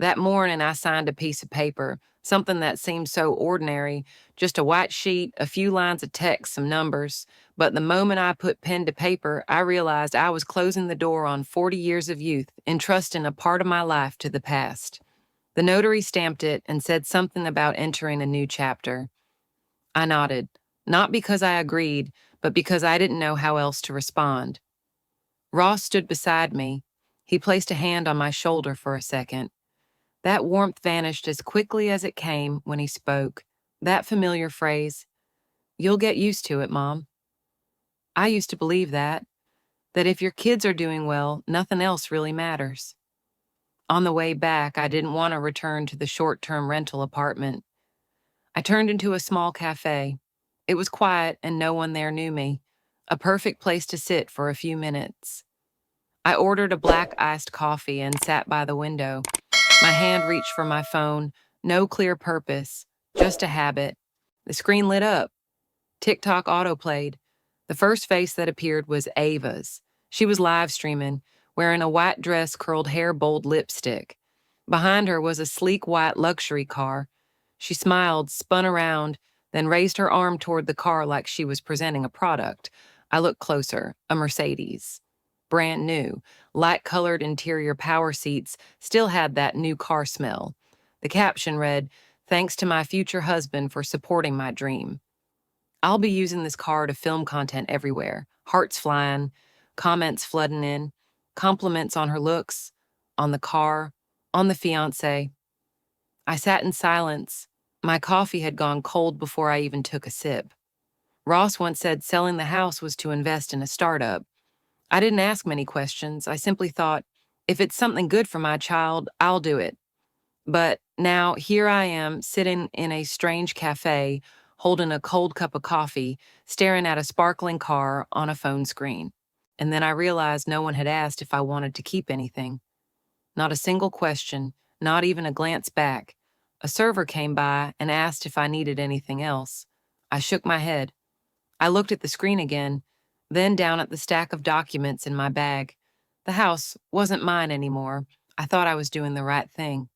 That morning, I signed a piece of paper, something that seemed so ordinary, just a white sheet, a few lines of text, some numbers. But the moment I put pen to paper, I realized I was closing the door on 40 years of youth, entrusting a part of my life to the past. The notary stamped it and said something about entering a new chapter. I nodded, not because I agreed, but because I didn't know how else to respond. Ross stood beside me. He placed a hand on my shoulder for a second. That warmth vanished as quickly as it came when he spoke. That familiar phrase, "You'll get used to it, Mom." I used to believe that if your kids are doing well, nothing else really matters. On the way back, I didn't want to return to the short-term rental apartment. I turned into a small cafe. It was quiet and no one there knew me. A perfect place to sit for a few minutes. I ordered a black iced coffee and sat by the window. My hand reached for my phone, no clear purpose, just a habit. The screen lit up. TikTok autoplayed. The first face that appeared was Ava's. She was live streaming, wearing a white dress, curled hair, bold lipstick. Behind her was a sleek white luxury car. She smiled, spun around, then raised her arm toward the car like she was presenting a product. I looked closer, a Mercedes. Brand new, light-colored interior power seats still had that new car smell. The caption read, "Thanks to my future husband for supporting my dream." I'll be using this car to film content everywhere. Hearts flying, comments flooding in, compliments on her looks, on the car, on the fiancé. I sat in silence. My coffee had gone cold before I even took a sip. Ross once said selling the house was to invest in a startup. I didn't ask many questions. I simply thought, if it's something good for my child, I'll do it. But now here I am sitting in a strange cafe, holding a cold cup of coffee, staring at a sparkling car on a phone screen. And then I realized no one had asked if I wanted to keep anything. Not a single question, not even a glance back. A server came by and asked if I needed anything else. I shook my head. I looked at the screen again, then down at the stack of documents in my bag. The house wasn't mine anymore. I thought I was doing the right thing.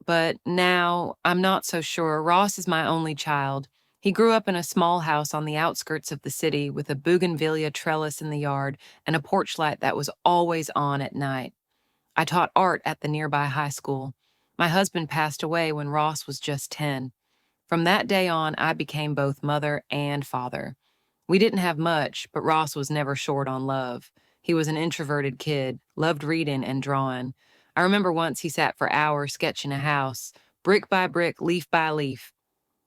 But now, I'm not so sure. Ross is my only child. He grew up in a small house on the outskirts of the city with a bougainvillea trellis in the yard and a porch light that was always on at night. I taught art at the nearby high school. My husband passed away when Ross was just 10. From that day on, I became both mother and father. We didn't have much, but Ross was never short on love. He was an introverted kid, loved reading and drawing. I remember once he sat for hours sketching a house, brick by brick, leaf by leaf.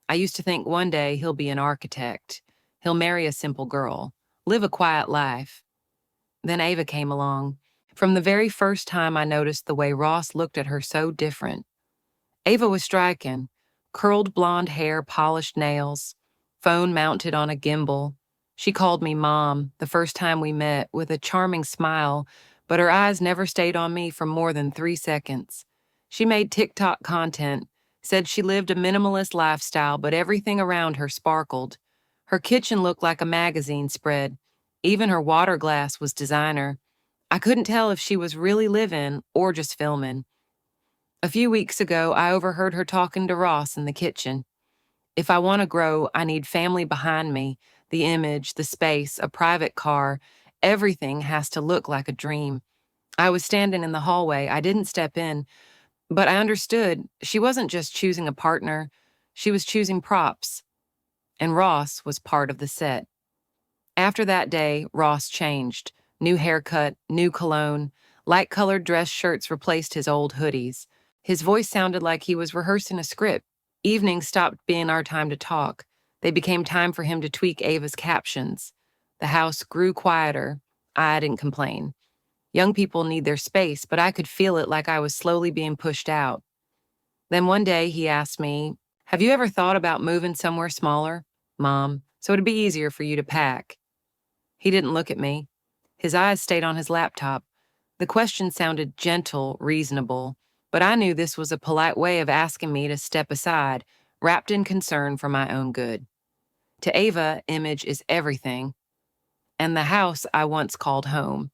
I used to think one day he'll be an architect. He'll marry a simple girl, live a quiet life. Then Ava came along. From the very first time I noticed the way Ross looked at her so different. Ava was striking. Curled blonde hair, polished nails, phone mounted on a gimbal. She called me Mom the first time we met with a charming smile, but her eyes never stayed on me for more than 3 seconds. She made TikTok content, said she lived a minimalist lifestyle, but everything around her sparkled. Her kitchen looked like a magazine spread. Even her water glass was designer. I couldn't tell if she was really living or just filming. A few weeks ago, I overheard her talking to Ross in the kitchen. If I want to grow, I need family behind me, the image, the space, a private car. Everything has to look like a dream. I was standing in the hallway. I didn't step in, but I understood she wasn't just choosing a partner. She was choosing props. And Ross was part of the set. After that day, Ross changed. New haircut, new cologne. Light-colored dress shirts replaced his old hoodies. His voice sounded like he was rehearsing a script. Evenings stopped being our time to talk. They became time for him to tweak Ava's captions. The house grew quieter. I didn't complain. Young people need their space, but I could feel it like I was slowly being pushed out. Then one day he asked me, "Have you ever thought about moving somewhere smaller, Mom, so it'd be easier for you to pack?" He didn't look at me. His eyes stayed on his laptop. The question sounded gentle, reasonable, but I knew this was a polite way of asking me to step aside, wrapped in concern for my own good. To Ava, image is everything, and the house I once called home.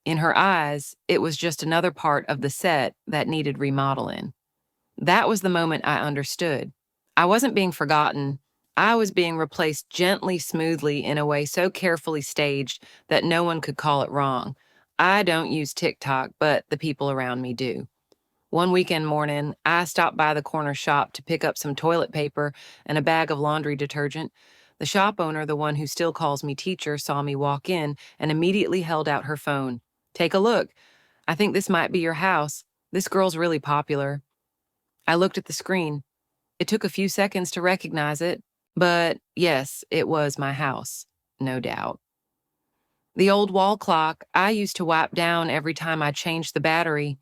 In her eyes, it was just another part of the set that needed remodeling. That was the moment I understood. I wasn't being forgotten. I was being replaced gently, smoothly, in a way so carefully staged that no one could call it wrong. I don't use TikTok, but the people around me do. One weekend morning, I stopped by the corner shop to pick up some toilet paper and a bag of laundry detergent. The shop owner, the one who still calls me teacher, saw me walk in and immediately held out her phone. "Take a look. I think this might be your house. This girl's really popular." I looked at the screen. It took a few seconds to recognize it, but yes, it was my house, no doubt. The old wall clock I used to wipe down every time I changed the battery.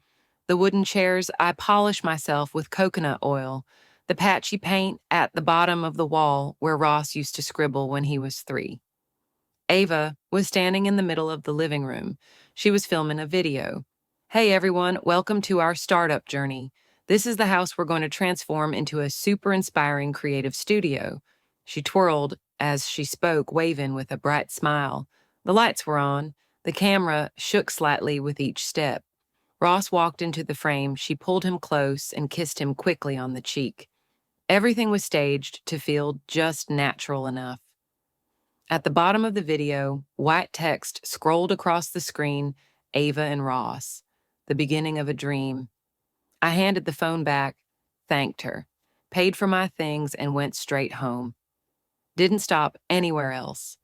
The wooden chairs I polish myself with coconut oil. The patchy paint at the bottom of the wall where Ross used to scribble when he was 3. Ava was standing in the middle of the living room. She was filming a video. "Hey everyone, welcome to our startup journey. This is the house we're going to transform into a super inspiring creative studio." She twirled as she spoke, waving with a bright smile. The lights were on. The camera shook slightly with each step. Ross walked into the frame. She pulled him close and kissed him quickly on the cheek. Everything was staged to feel just natural enough. At the bottom of the video, white text scrolled across the screen, "Ava and Ross, the beginning of a dream." I handed the phone back, thanked her, paid for my things, and went straight home. Didn't stop anywhere else.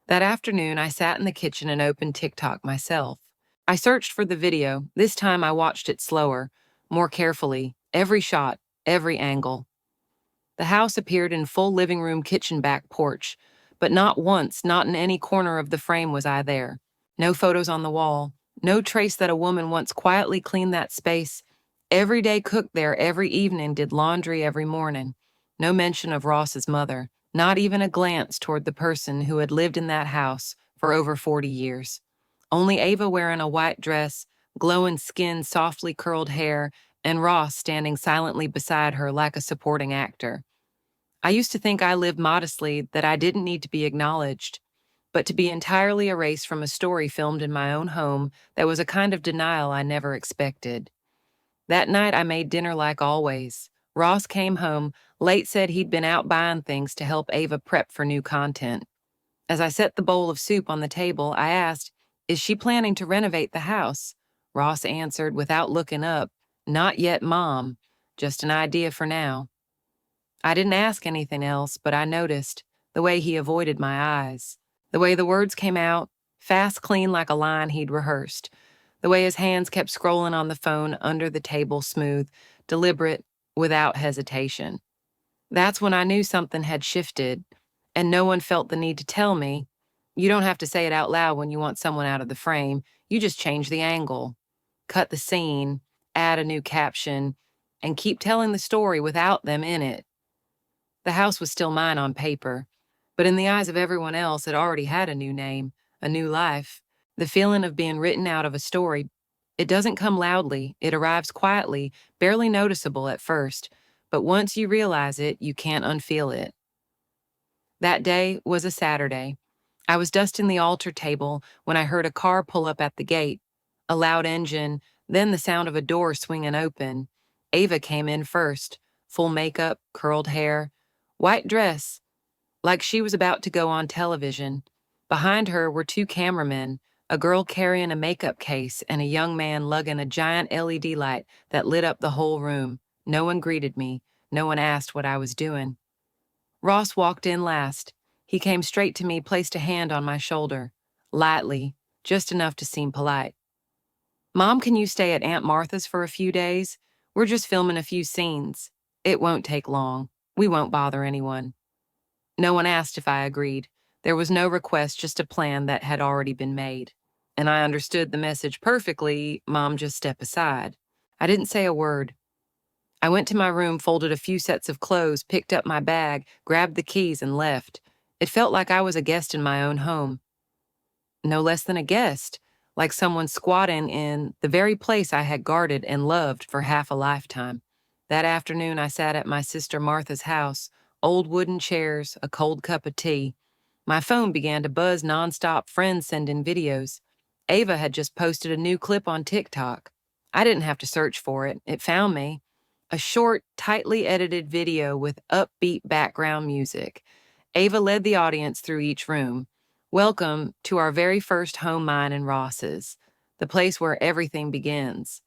That afternoon, I sat in the kitchen and opened TikTok myself. I searched for the video. This time I watched it slower, more carefully, every shot, every angle. The house appeared in full living room, kitchen, back porch, but not once, not in any corner of the frame was I there. No photos on the wall, no trace that a woman once quietly cleaned that space. Every day cooked there, every evening did laundry every morning. No mention of Ross's mother, not even a glance toward the person who had lived in that house for over 40 years. Only Ava wearing a white dress, glowing skin, softly curled hair, and Ross standing silently beside her like a supporting actor. I used to think I lived modestly, that I didn't need to be acknowledged. But to be entirely erased from a story filmed in my own home, that was a kind of denial I never expected. That night I made dinner like always. Ross came home, late, said he'd been out buying things to help Ava prep for new content. As I set the bowl of soup on the table, I asked, "Is she planning to renovate the house?" Ross answered without looking up, "Not yet, Mom. Just an idea for now." I didn't ask anything else, but I noticed the way he avoided my eyes, the way the words came out, fast, clean, like a line he'd rehearsed, the way his hands kept scrolling on the phone under the table, smooth, deliberate, without hesitation. That's when I knew something had shifted, and no one felt the need to tell me. You don't have to say it out loud when you want someone out of the frame. You just change the angle, cut the scene, add a new caption, and keep telling the story without them in it. The house was still mine on paper, but in the eyes of everyone else, it already had a new name, a new life. The feeling of being written out of a story, it doesn't come loudly, it arrives quietly, barely noticeable at first, but once you realize it, you can't unfeel it. That day was a Saturday. I was dusting the altar table when I heard a car pull up at the gate, a loud engine, then the sound of a door swinging open. Ava came in first, full makeup, curled hair, white dress, like she was about to go on television. Behind her were 2 cameramen, a girl carrying a makeup case and a young man lugging a giant LED light that lit up the whole room. No one greeted me. No one asked what I was doing. Ross walked in last. He came straight to me, placed a hand on my shoulder, lightly, just enough to seem polite. "Mom, can you stay at Aunt Martha's for a few days? We're just filming a few scenes. It won't take long. We won't bother anyone." No one asked if I agreed. There was no request, just a plan that had already been made. And I understood the message perfectly. Mom, just step aside. I didn't say a word. I went to my room, folded a few sets of clothes, picked up my bag, grabbed the keys, and left. It felt like I was a guest in my own home. No less than a guest, like someone squatting in the very place I had guarded and loved for half a lifetime. That afternoon, I sat at my sister Martha's house, old wooden chairs, a cold cup of tea. My phone began to buzz nonstop, friends sending videos. Ava had just posted a new clip on TikTok. I didn't have to search for it, it found me. A short, tightly edited video with upbeat background music. Ava led the audience through each room. Welcome to our very first home mine in Ross's, the place where everything begins.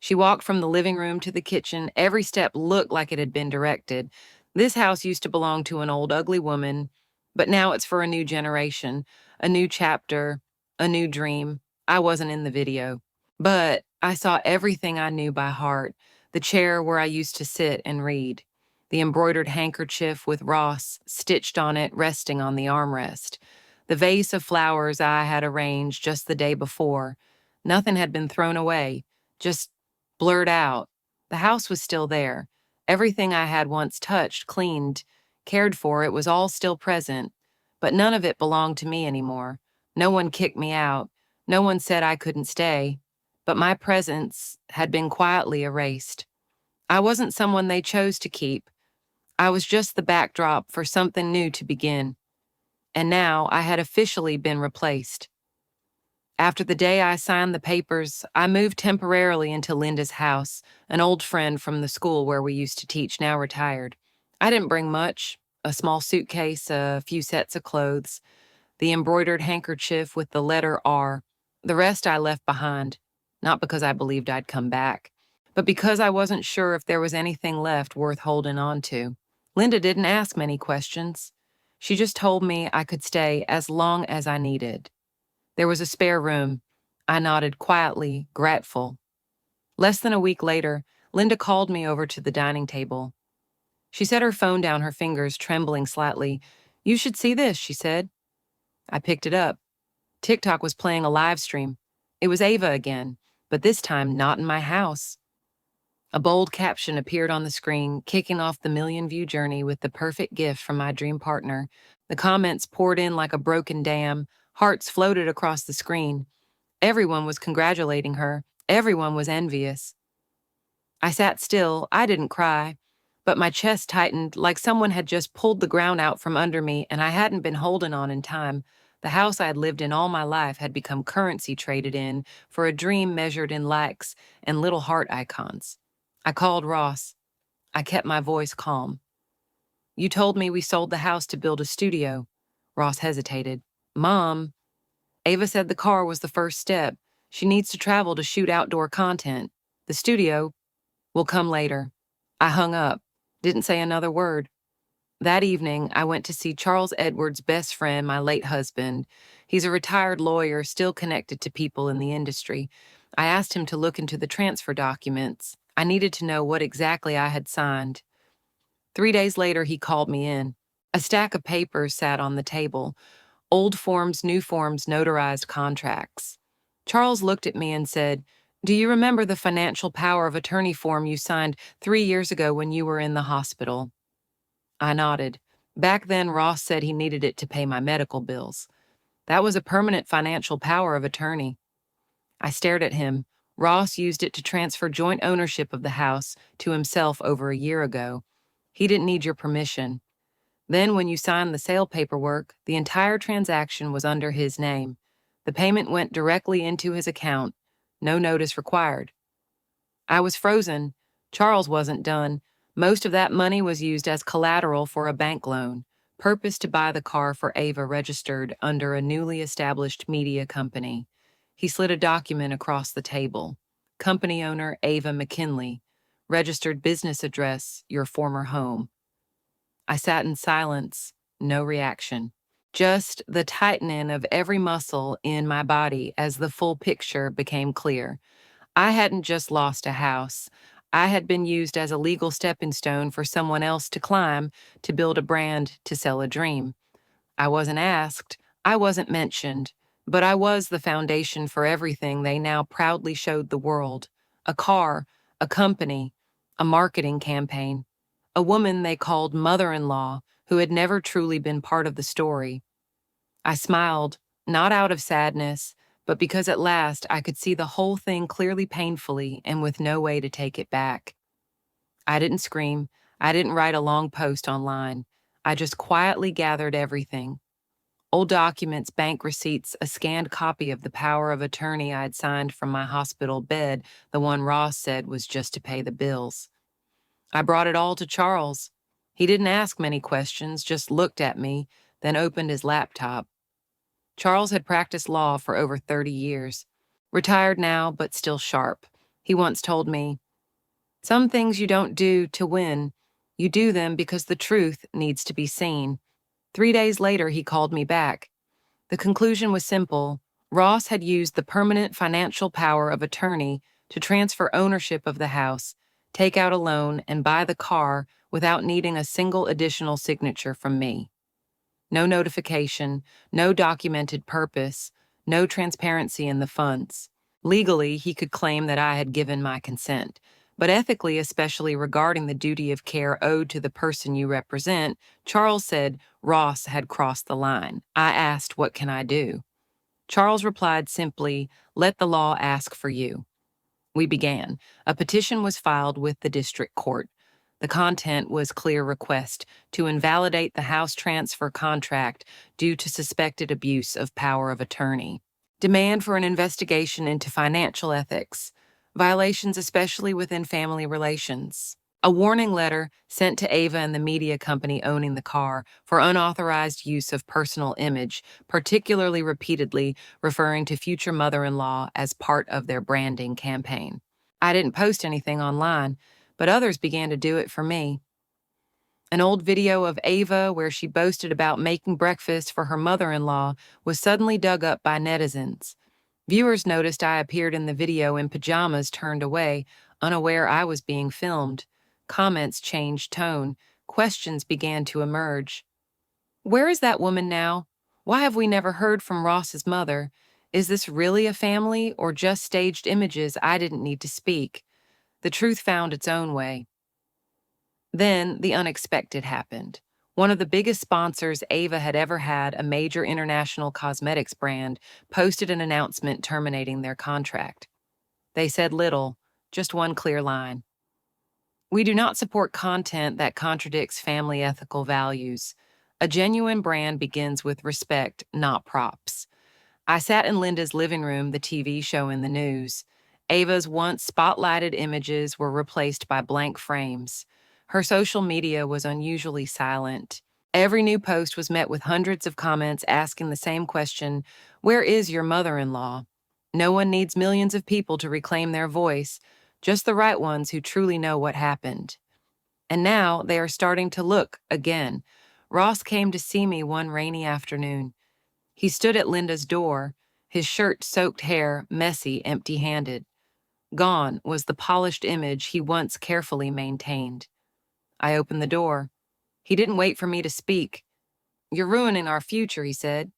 She walked from the living room to the kitchen. Every step looked like it had been directed. This house used to belong to an old, ugly woman, but now it's for a new generation, a new chapter, a new dream. I wasn't in the video, but I saw everything I knew by heart. The chair where I used to sit and read, the embroidered handkerchief with Ross stitched on it resting on the armrest, the vase of flowers I had arranged just the day before. Nothing had been thrown away, just blurred out. The house was still there. Everything I had once touched, cleaned, cared for, it was all still present, but none of it belonged to me anymore. No one kicked me out. No one said I couldn't stay, but my presence had been quietly erased. I wasn't someone they chose to keep. I was just the backdrop for something new to begin. And now I had officially been replaced. After the day I signed the papers, I moved temporarily into Linda's house, an old friend from the school where we used to teach, now retired. I didn't bring much, a small suitcase, a few sets of clothes, the embroidered handkerchief with the letter R. The rest I left behind, not because I believed I'd come back, but because I wasn't sure if there was anything left worth holding on to. Linda didn't ask many questions. She just told me I could stay as long as I needed. There was a spare room. I nodded quietly, grateful. Less than a week later, Linda called me over to the dining table. She set her phone down, her fingers trembling slightly. "You should see this," she said. I picked it up. TikTok was playing a live stream. It was Ava again, but this time not in my house. A bold caption appeared on the screen, kicking off the million-view journey with the perfect gift from my dream partner. The comments poured in like a broken dam. Hearts floated across the screen. Everyone was congratulating her. Everyone was envious. I sat still. I didn't cry, but my chest tightened like someone had just pulled the ground out from under me and I hadn't been holding on in time. The house I had lived in all my life had become currency traded in for a dream measured in likes and little heart icons. I called Ross. I kept my voice calm. "You told me we sold the house to build a studio." Ross hesitated. "Mom." Ava said the car was the first step. She needs to travel to shoot outdoor content. The studio will come later. I hung up, didn't say another word. That evening, I went to see Charles Edward's best friend, my late husband. He's a retired lawyer, still connected to people in the industry. I asked him to look into the transfer documents. I needed to know what exactly I had signed. 3 days later, he called me in. A stack of papers sat on the table. Old forms, new forms, notarized contracts. Charles looked at me and said, "Do you remember the financial power of attorney form you signed 3 years ago when you were in the hospital?" I nodded. Back then, Ross said he needed it to pay my medical bills. That was a permanent financial power of attorney. I stared at him. Ross used it to transfer joint ownership of the house to himself over a year ago. He didn't need your permission. Then, when you signed the sale paperwork, the entire transaction was under his name. The payment went directly into his account. No notice required. I was frozen. Charles wasn't done. Most of that money was used as collateral for a bank loan, purposed to buy the car for Ava registered under a newly established media company. He slid a document across the table. Company owner Ava McKinley. Registered business address, your former home. I sat in silence, no reaction. Just the tightening of every muscle in my body as the full picture became clear. I hadn't just lost a house. I had been used as a legal stepping stone for someone else to climb, to build a brand, to sell a dream. I wasn't asked, I wasn't mentioned, but I was the foundation for everything they now proudly showed the world. A car, a company, a marketing campaign. A woman they called mother-in-law who had never truly been part of the story. I smiled, not out of sadness, but because at last I could see the whole thing clearly, painfully, and with no way to take it back. I didn't scream. I didn't write a long post online. I just quietly gathered everything. Old documents, bank receipts, a scanned copy of the power of attorney I'd signed from my hospital bed, the one Ross said was just to pay the bills. I brought it all to Charles. He didn't ask many questions, just looked at me, then opened his laptop. Charles had practiced law for over 30 years. Retired now, but still sharp. He once told me, "Some things you don't do to win. You do them because the truth needs to be seen." 3 days later, he called me back. The conclusion was simple. Ross had used the permanent financial power of attorney to transfer ownership of the house, take out a loan, and buy the car without needing a single additional signature from me. No notification, no documented purpose, no transparency in the funds. Legally, he could claim that I had given my consent, but ethically, especially regarding the duty of care owed to the person you represent, Charles said Ross had crossed the line. I asked, "What can I do?" Charles replied simply, "Let the law ask for you." We began. A petition was filed with the district court. The content was clear request to invalidate the house transfer contract due to suspected abuse of power of attorney. Demand for an investigation into financial ethics, violations especially within family relations. A warning letter sent to Ava and the media company owning the car for unauthorized use of personal image, particularly repeatedly referring to future mother-in-law as part of their branding campaign. I didn't post anything online, but others began to do it for me. An old video of Ava where she boasted about making breakfast for her mother-in-law was suddenly dug up by netizens. Viewers noticed I appeared in the video in pajamas turned away, unaware I was being filmed. Comments changed tone. Questions began to emerge. Where is that woman now? Why have we never heard from Ross's mother? Is this really a family or just staged images I didn't need to speak? The truth found its own way. Then the unexpected happened. One of the biggest sponsors Ava had ever had, a major international cosmetics brand, posted an announcement terminating their contract. They said little, just one clear line. "We do not support content that contradicts family ethical values. A genuine brand begins with respect, not props." I sat in Linda's living room, the TV show in the news. Ava's once spotlighted images were replaced by blank frames. Her social media was unusually silent. Every new post was met with hundreds of comments asking the same question, "Where is your mother-in-law?" No one needs millions of people to reclaim their voice, just the right ones who truly know what happened. And now they are starting to look again. Ross came to see me one rainy afternoon. He stood at Linda's door, his shirt-soaked hair messy, empty-handed. Gone was the polished image he once carefully maintained. I opened the door. He didn't wait for me to speak. "You're ruining our future," he said.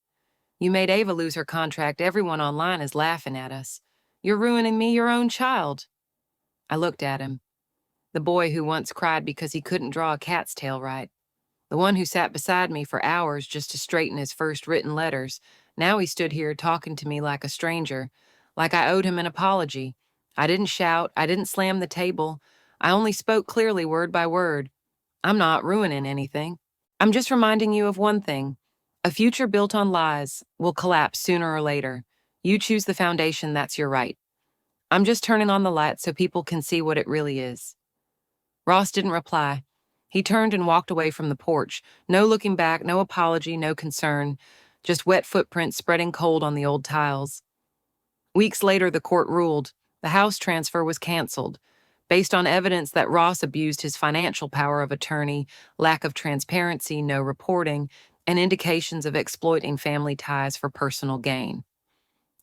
"You made Ava lose her contract. Everyone online is laughing at us. You're ruining me, your own child." I looked at him. The boy who once cried because he couldn't draw a cat's tail right. The one who sat beside me for hours just to straighten his first written letters. Now he stood here talking to me like a stranger, like I owed him an apology. I didn't shout. I didn't slam the table. I only spoke clearly word by word. "I'm not ruining anything. I'm just reminding you of one thing. A future built on lies will collapse sooner or later. You choose the foundation, that's your right. I'm just turning on the light so people can see what it really is." Ross didn't reply. He turned and walked away from the porch. No looking back, no apology, no concern. Just wet footprints spreading cold on the old tiles. Weeks later, the court ruled. The house transfer was canceled, based on evidence that Ross abused his financial power of attorney, lack of transparency, no reporting, and indications of exploiting family ties for personal gain.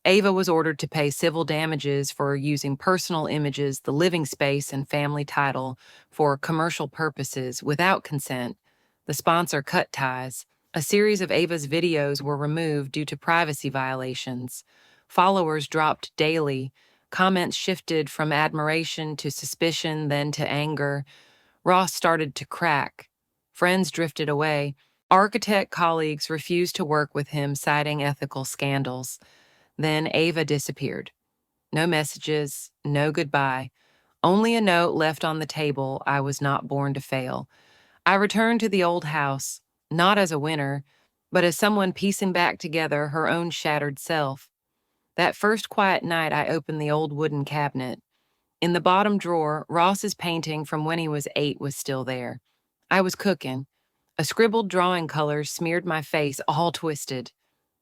Ava was ordered to pay civil damages for using personal images, the living space, and family title for commercial purposes without consent. The sponsor cut ties. A series of Ava's videos were removed due to privacy violations. Followers dropped daily. Comments shifted from admiration to suspicion, then to anger. Ross started to crack. Friends drifted away. Architect colleagues refused to work with him, citing ethical scandals. Then Ava disappeared. No messages, no goodbye. Only a note left on the table, "I was not born to fail." I returned to the old house, not as a winner, but as someone piecing back together her own shattered self. That first quiet night, I opened the old wooden cabinet. In the bottom drawer, Ross's painting from when he was 8 was still there. I was cooking. A scribbled drawing colors smeared my face, all twisted.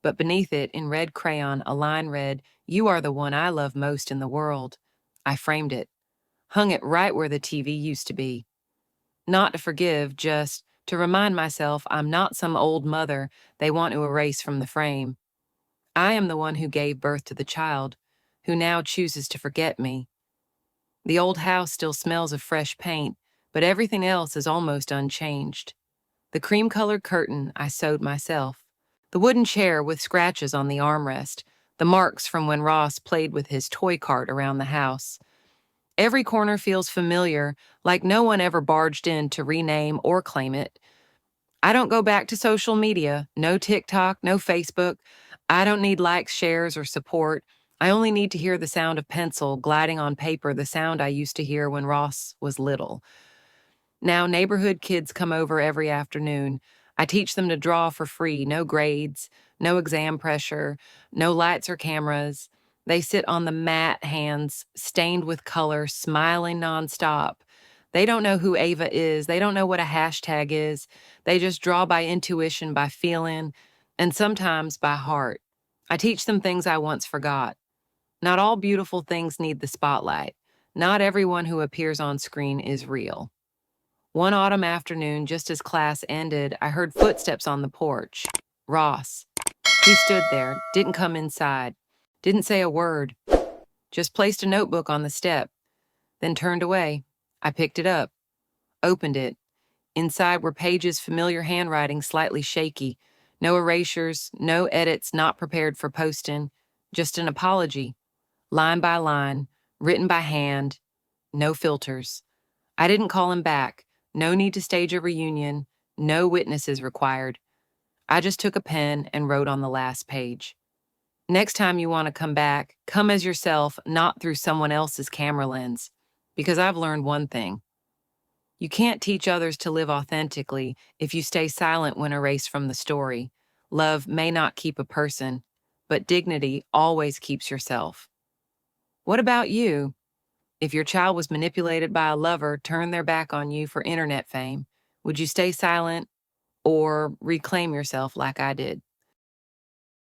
But beneath it, in red crayon, a line read, "You are the one I love most in the world." I framed it, hung it right where the TV used to be. Not to forgive, just to remind myself I'm not some old mother they want to erase from the frame. I am the one who gave birth to the child, who now chooses to forget me. The old house still smells of fresh paint, but everything else is almost unchanged. The cream-colored curtain I sewed myself. The wooden chair with scratches on the armrest, the marks from when Ross played with his toy cart around the house. Every corner feels familiar, like no one ever barged in to rename or claim it. I don't go back to social media, no TikTok, no Facebook. I don't need likes, shares, or support. I only need to hear the sound of pencil gliding on paper, the sound I used to hear when Ross was little. Now, neighborhood kids come over every afternoon. I teach them to draw for free, no grades, no exam pressure, no lights or cameras. They sit on the mat, hands stained with color, smiling nonstop. They don't know who Ava is. They don't know what a hashtag is. They just draw by intuition, by feeling, and sometimes by heart. I teach them things I once forgot. Not all beautiful things need the spotlight. Not everyone who appears on screen is real. One autumn afternoon, just as class ended, I heard footsteps on the porch. Ross. He stood there, didn't come inside, didn't say a word, just placed a notebook on the step, then turned away. I picked it up, opened it. Inside were pages, familiar handwriting, slightly shaky. No erasures, no edits not prepared for posting, just an apology, line by line, written by hand, no filters. I didn't call him back. No need to stage a reunion. No witnesses required. I just took a pen and wrote on the last page. Next time you want to come back, come as yourself, not through someone else's camera lens. Because I've learned one thing. You can't teach others to live authentically if you stay silent when erased from the story. Love may not keep a person, but dignity always keeps yourself. What about you? If your child was manipulated by a lover, turned their back on you for internet fame, would you stay silent or reclaim yourself like I did?